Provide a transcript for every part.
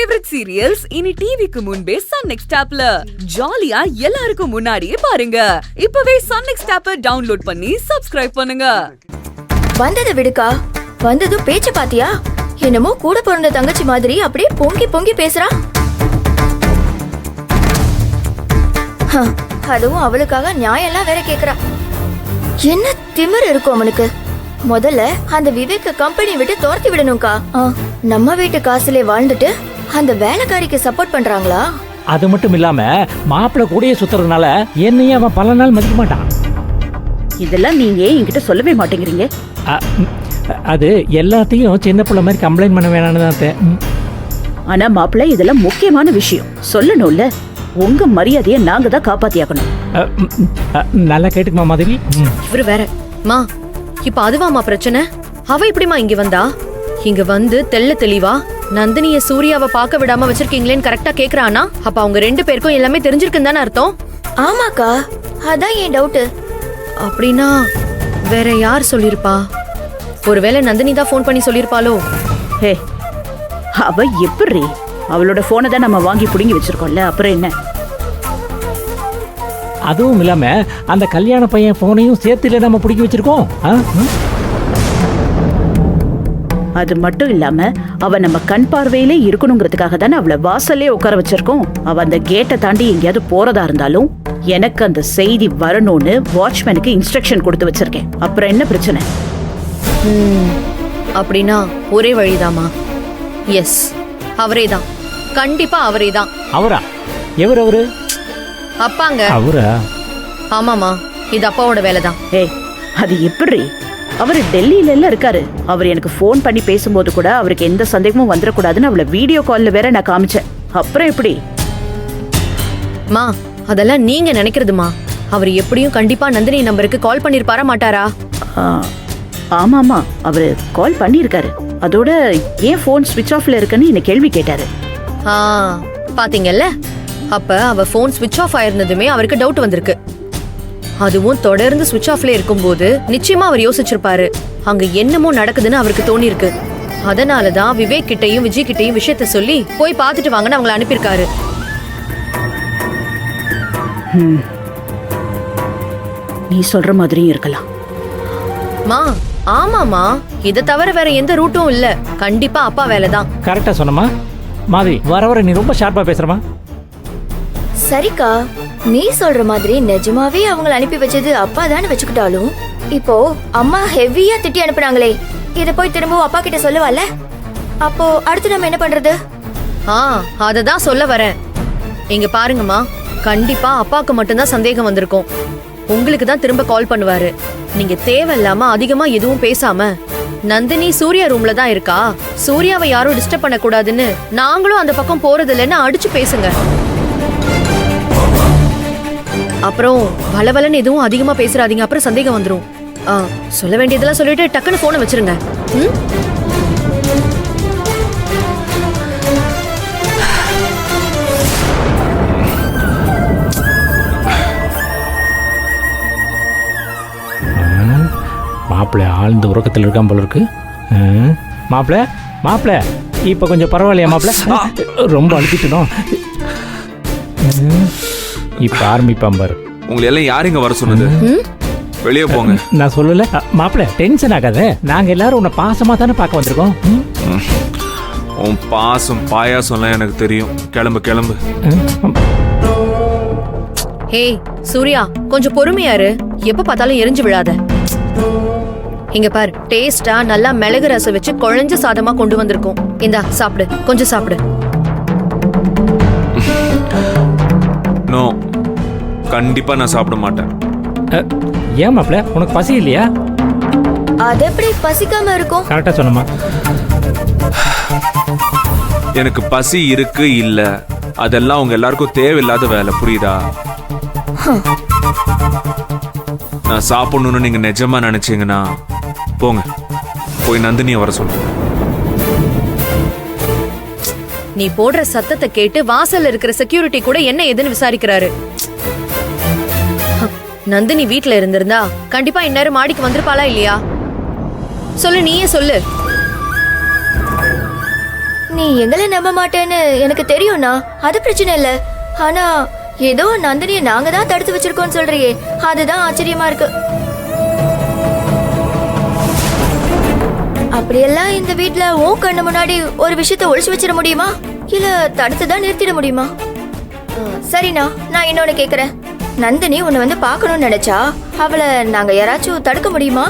Favourite serials இனி டிவிக்கு முன்பே சன் நெக்ஸ்ட் ஆப்ல ஜாலியா எல்லாருக்கும் முன்னாடியே பாருங்க. இப்பவே சன் நெக்ஸ்ட் ஆப்பை டவுன்லோட் பண்ணி சப்ஸ்கிரைப் பண்ணுங்க. வந்ததை விடுக்கா, வந்ததும் பேச்சு பாத்தியா? என்னமோ கூட பிறந்த தங்கச்சி மாதிரி அப்படியே பொங்கி பொங்கி பேசுறா. அதுவும் அவளுக்காக நியாயம் எல்லாம் வேற கேக்குறா. என்ன திமிரு இருக்கும் அவனுக்கு. முதல்ல அந்த விவேக்க கம்பெனி விட்டு துரத்தி விடணும்க்கா. நம்ம வீட்டு காசுல வாழ்ந்துட்டு அந்த வேலைக்காரிக்கு சப்போர்ட் பண்றாங்களா? அது மட்டும் இல்லாம மாப்பிள்ள கூடயே சுத்துறதுனால என்னையும் அவன் பல நாள் மதிக்க மாட்டான். இதெல்லாம் நீங்க என்கிட்ட சொல்லவே மாட்டேங்கிறீங்க. அது எல்லாத்தையும் சின்ன பிள்ளை மாதிரி கம்ப்ளைண்ட் பண்ண வேணான்னு தான். ஆனா மாப்பிள்ள இதெல்லாம் முக்கியமான விஷயம் சொல்லணும்ல. உங்க மரியாதையை நாங்க தான் காப்பாத்தியாக்கணும். நல்லா கேட்டுக்குமா மாதிரி. இவரு வேற மா, இப்ப அதுவாமா பிரச்சனை? அவ இப்படிமா இங்க வந்தா? இங்க வந்து தெள்ள தெளிவா நந்தினிய சூர்யாவை பார்க்க விடாம வச்சிருக்கீங்களேன்னு கரெக்டா கேக்குறானா? அப்ப அவங்க ரெண்டு பேருக்கும் எல்லாமே தெரிஞ்சிருக்குன்னு தானே அர்த்தம்? ஆமாக்கா, அதான் என் டவுட். அப்படின்னா வேற யார் சொல்லிருப்பா? ஒருவேளை நந்தினி தான் போன் பண்ணி சொல்லிருப்பாளோ? ஹே, அவ எப்படி? அவளோட போனை தான் நம்ம வாங்கி புடுங்கி வச்சிருக்கோம்ல, அப்புறம் என்ன? அதுவும் இல்லாம அந்த கல்யாண பையன் போனையும் சேர்த்துல நம்ம பிடிக்கி வச்சிருக்கோம். அது மட்டும் இல்லாம அவ நம்ம கண் பார்வையிலே இருக்கணுங்கிறதுக்காக தானே அவளை வாசல்லே உட்கார வச்சிருக்கோம். அவ அந்த கேட்டை தாண்டி எங்கேயாவது போறதா இருந்தாலும் எனக்கு அந்த செய்தி வரணும்னு வாட்ச்மேனுக்கு இன்ஸ்ட்ரக்ஷன் கொடுத்து வச்சிருக்கேன். அப்புறம் என்ன பிரச்சனை? அப்படின்னா ஒரே வழிதாமா. எஸ், அவரேதான், கண்டிப்பா அவரேதான். அவரா? எவர் அவரு? அப்பாங்க. அவரா? ஆமாமா, இது அப்பாவோட வேலைதான். ஏய், அது எப்படி? அவரு டெல்லியில எல்லாம் இருக்காரு. அவர் எனக்கு போன் பண்ணி பேசும்போது கூட அவருக்கு எந்த சந்தேகமும் வந்துடக்கூடாதுன்னு அவளை வீடியோ கால்ல வேற நான் காமிச்சேன். அப்புறம் எப்படி? மா, அதெல்லாம் நீங்க நினைக்கிறதுமா. அவர் எப்படியும் கண்டிப்பா நந்தினி நம்பருக்கு கால் பண்ணிருப்பாரா மாட்டாரா? ஆமாமா, அவரு கால் பண்ணிருக்காரு. அதோட ஏன் போன் ஸ்விட்ச் ஆஃப்ல இருக்குன்னு என்ன கேள்வி கேட்டாரு. பாத்தீங்கல்ல, அப்ப அவ போன் ஸ்விட்ச் ஆஃப் ஆயிருந்ததுமே அவருக்கு டவுட் வந்திருக்கு. அதுவும் தொடர்ந்து ஸ்விட்ச் ஆஃப்ல இருக்கும்போது நிச்சயமா அவர் யோசிச்சிருப்பாரு, அங்க என்னமோ நடக்குதுன்னு அவருக்கு தோணி இருக்கு. அதனாலதான் விவேக் கிட்டையும் விஜய் கிட்டையும் விஷயத்த சொல்லி போய் பாத்துட்டு வாங்கன்னு அவங்களை அனுப்பியிருக்காரு. நீ சொல்ற மாதிரியும் இருக்கலாம். மா, ஆமாமா, இத தவிர வேற எந்த ரூட்டும் இல்ல. கண்டிப்பா அப்பா வேலைதான். கரெக்டா சொன்னமா மாதிரி. வர வர நீ ரொம்ப ஷார்ப்பா பேசுறமா. சரிக்கா, நீ சொல்ற மாதிரி நிஜமாவே அவங்களை அனுப்பி வச்சது அப்பா தானே வச்சுக்கிட்டாலும், இப்போ அம்மா ஹெவியா திட்டி அனுப்புனாங்களே, இத போய் திரும்பவும் அப்பா கிட்ட சொல்லுவால, அப்போ அடுத்து நம்ம என்ன பண்றது? அததான் சொல்ல வரேன். இங்க பாருங்கம்மா, கண்டிப்பா அப்பாக்கு மட்டும்தான் சந்தேகம் வந்திருக்கும். உங்களுக்கு தான் திரும்ப கால் பண்ணுவாரு. நீங்க தேவையில்லாம அதிகமா எதுவும் பேசாம, நந்தினி சூர்யா ரூம்ல தான் இருக்கா, சூர்யாவை யாரும் டிஸ்டர்ப் பண்ண கூடாதுன்னு நாங்களும் அந்த பக்கம் போறது இல்லைன்னு அடிச்சு பேசுங்க. அப்புறம் வளவலன்னு எதுவும் அதிகமா பேசுறாதீங்க, அப்புறம் சந்தேகம் வந்துரும். சொல்ல வேண்டியதெல்லாம் சொல்லிட்டு டக்குன்னு போனை வச்சிருங்க. மாப்பிள்ளை ஆழ்ந்த உறக்கத்தில் இருக்கான் போல இருக்கு. மாப்பிள்ள இப்ப கொஞ்சம் பரவாயில்லையா மாப்பிள்ள? ரொம்ப அழுத்திட்டோம். இப்ப ஆரம்பிப்பான் பாரு. உங்களை எல்லாம் யாருங்க வர சொன்னது? வெளியே போங்க. நான் சொல்லல மாப்பிள்ள, டென்ஷன் ஆகாத. நாங்க எல்லாரும் உன்னை பாசமா தானே பார்க்க வந்திருக்கோம். உன் பாசம் பாயாசம்லாம் எனக்கு தெரியும். கிளம்பு கிளம்பு. ஹே சூர்யா, கொஞ்சம் பொறுமையாரு. எப்ப பார்த்தாலும் எரிஞ்சு விழாத. இங்க பாரு, டேஸ்டா நல்லா மிளகு ரசம் வச்சு குழஞ்ச சாதமா கொண்டு வந்திருக்கோம். இந்தா சாப்பிடு, கொஞ்சம் சாப்பிடு. நோ, கண்டிப்பா நான் சாப்பிட மாட்டேன். ஏன் மாப்பிள்ள, உனக்கு பசி இல்லையா? அது எப்படி பசிக்காம இருக்கும்? கரெக்டா சொன்னமா. எனக்கு பசி இருக்கு இல்ல, அதெல்லாம் உங்க எல்லாருக்கும் தேவையில்லாத வேலை, புரியுதா? நான் சாப்பிடணும்னு நீங்க நிஜமா நினைச்சீங்கன்னா போங்க, போய் நந்தினியை வர சொல்லுங்க. நீ போடுற சத்தத்தை கேட்டு வாசல்ல இருக்கிற செக்யூரிட்டி கூட என்ன ஏதுன்னு விசாரிக்கிறாரு. நந்தினி வீட்ல இருந்திருந்தா கண்டிப்பா இந்நேரம் மாடிக்கு வந்திருப்பாளா இல்லையா? சொல்லு, நீயே சொல்லு. நீ எங்களை நம்ப மாட்டேன்னு எனக்கு தெரியும்னா அது பிரச்சனை இல்ல. ஆனா ஏதோ நந்தினிய நாங்க தான் தடுத்து வச்சிருக்கோம்னு சொல்றியே, அதுதான் ஆச்சரியமா இருக்கு. அப்படியெல்லாம் இந்த வீட்ல உன் கண்ணு முன்னாடி ஒரு விஷயத்தை ஒளிச்சு வச்சிட முடியுமா, இல்ல தடுத்து தான் நிறுத்திட முடியுமா? சரிண்ணா, நான் இன்னொன்னு கேக்குறேன். நந்தினி உன்னை வந்து பார்க்கணும்னு நினைச்சா அவளை நாங்க யாராச்சும் தடுக்க முடியுமா?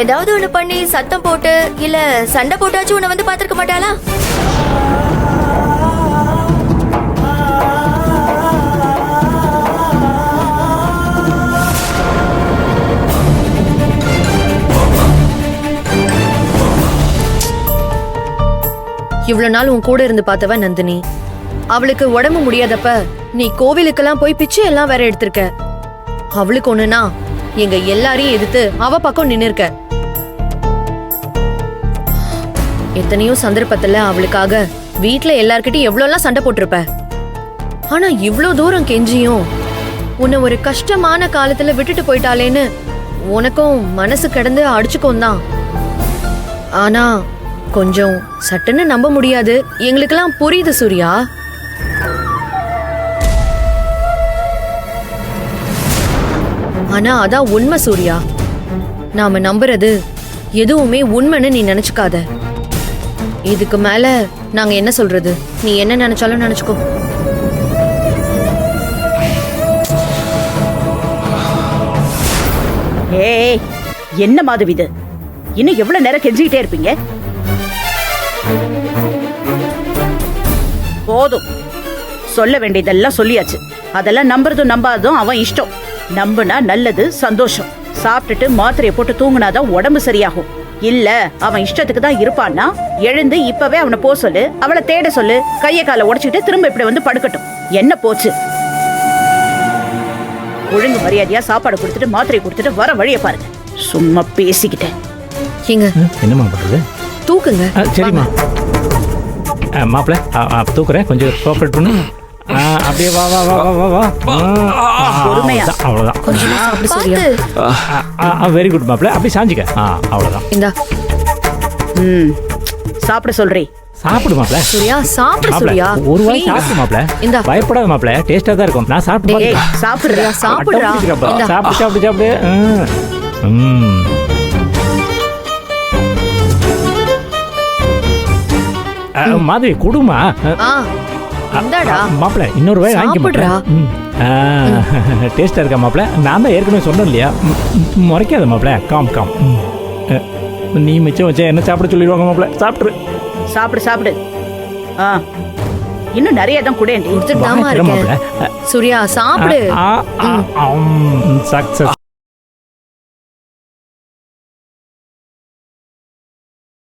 ஏதாவது ஒண்ணு பண்ணி சத்தம் போட்டு இல்ல சண்டை போட்டாச்சும் உன்னை வந்து பார்த்திருக்க மாட்டாளா? இவ்வளவு நாள் உன் கூட இருந்து பார்த்தவ நந்தினி. அவளுக்கு உடம்பு முடியாதப்ப நீ கோவிலுக்கெல்லாம் போய் பிச்சை எல்லாம் வேற எடுத்திருக்க. அவளுக்கு ஒண்ணுனா எங்க எல்லாரையும் எதிர்த்து அவ பக்கம் நின்னு இருக்க. எத்தனையோ சந்தர்ப்பத்துல அவளுக்காக வீட்டுல எல்லார்கிட்டயும் எவ்வளவு சண்டை போட்டிருப்ப. ஆனா இவ்ளோ தூரம் கெஞ்சியும் உன்னை ஒரு கஷ்டமான காலத்துல விட்டுட்டு போயிட்டாளேன்னு உனக்கும் மனசு கிடந்து அடிச்சுக்கோம் தான். ஆனா கொஞ்சம் சட்டுன்னு நம்ப முடியாது. எங்களுக்கெல்லாம் புரியுது சூர்யா. ஆனா அதான் உண்மை சூர்யா. நாம நம்புறது எதுவுமே உண்மைன்னு நீ நினைச்சுக்காத. இதுக்கு மேல நாங்க என்ன சொல்றது? நீ என்ன நினைச்சாலும் நினைச்சுக்கோ. ஏய், என்ன மாதவி இது? இன்னும் எவ்வளவு நேரம் கெஞ்சிக்கிட்டே இருப்பீங்க? போதும், சொல்ல வேண்டியதெல்லாம் சொல்லியாச்சு. அதெல்லாம் நம்புறதும் நம்பாததும் அவன் இஷ்டம். நம்புனா நல்லது, சந்தோஷம். சாப்பிட்டுட்டு மாத்திரையை போட்டு தூங்குனாதான் உடம்பு சரியாகும். இல்ல அவன் இஷ்டத்துக்கு தான் இருப்பான்னா எழுந்து இப்பவே அவனை போ சொல்லு, அவளை தேட சொல்லு. கைய காலை உடைச்சுக்கிட்டு திரும்ப இப்படி வந்து படுக்கட்டும். என்ன போச்சு? ஒழுங்கு மரியாதையா சாப்பாடு கொடுத்துட்டு மாத்திரை கொடுத்துட்டு வர வழிய பாருங்க. சும்மா பேசிக்கிட்டேன். ஏங்க என்னம்மா பண்றது? தூக்குங்க. சரிம்மா மாப்பிள்ள தூக்குறேன், கொஞ்சம் கோஆப்ரேட் பண்ணு. அப்படியே வா வா வா வா வா வா. பொறுமையா. அவ்வளவுதான். கொஞ்சமா சாப்பிடு சூர்யா. வெரி குட் மாப்பிள்ள, அப்படியே சாஞ்சிக்க. அவ்வளவுதான். இந்தா சாப்பிட சொல்றேன். சாப்பிடு மாப்பிள்ள. சூர்யா சாப்பிடு சூர்யா. ஒரு வாய் சாப்பிடு மாப்பிள்ள. இந்தா. பயப்படாத மாப்பிள்ள, டேஸ்டா தான் இருக்கும். நான் சாப்பிட்டு பாக்கிறேன். சாப்பிடுறியா? சாப்பிடுறா. சாப்பிடு சாப்பிடு சாப்பிடு. மாதிரி குடுமா. இந்தாடா மாப்பிள்ள இன்னொரு வாய் வாங்கிக்க. டேஸ்டா இருக்கா மாப்பிள்ள? நான் தான் ஏற்கனவே சொன்னேன் இல்லையா, முறைக்காத மாப்பிள்ள. Com com. நீ மிச்சம் வச்சா என்ன சாப்பிட சொல்லிடுவாங்க மாப்பிள்ள. சாப்பிடு சாப்பிடு சாப்பிடு. இன்னும் நிறைய தான் கூட சூர்யா சாப்பிடு. சக்சஸ்.